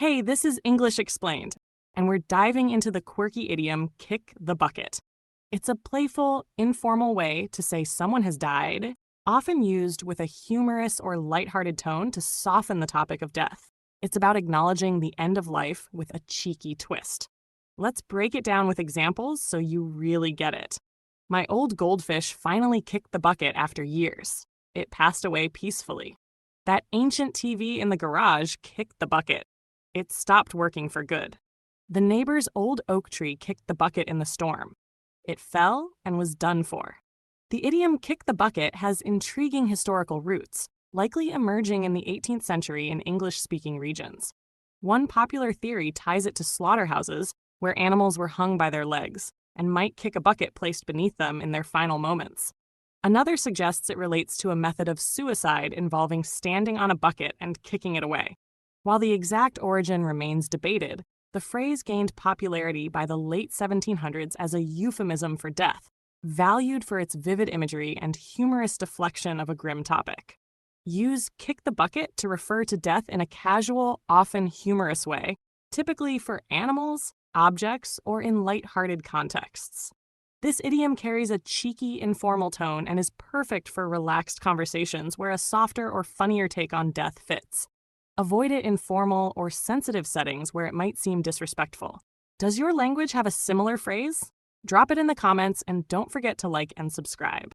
Hey, this is English Explained, and we're diving into the quirky idiom kick the bucket. It's a playful, informal way to say someone has died, often used with a humorous or lighthearted tone to soften the topic of death. It's about acknowledging the end of life with a cheeky twist. Let's break it down with examples so you really get it. My old goldfish finally kicked the bucket after years. It passed away peacefully. That ancient TV in the garage kicked the bucket. It stopped working for good. The neighbor's old oak tree kicked the bucket in the storm. It fell and was done for. The idiom kick the bucket has intriguing historical roots, likely emerging in the 18th century in English-speaking regions. One popular theory ties it to slaughterhouses, where animals were hung by their legs and might kick a bucket placed beneath them in their final moments. Another suggests it relates to a method of suicide involving standing on a bucket and kicking it away. While the exact origin remains debated, the phrase gained popularity by the late 1700s as a euphemism for death, valued for its vivid imagery and humorous deflection of a grim topic. Use kick the bucket to refer to death in a casual, often humorous way, typically for animals, objects, or in lighthearted contexts. This idiom carries a cheeky, informal tone and is perfect for relaxed conversations where a softer or funnier take on death fits. Avoid it in formal or sensitive settings where it might seem disrespectful. Does your language have a similar phrase? Drop it in the comments and don't forget to like and subscribe.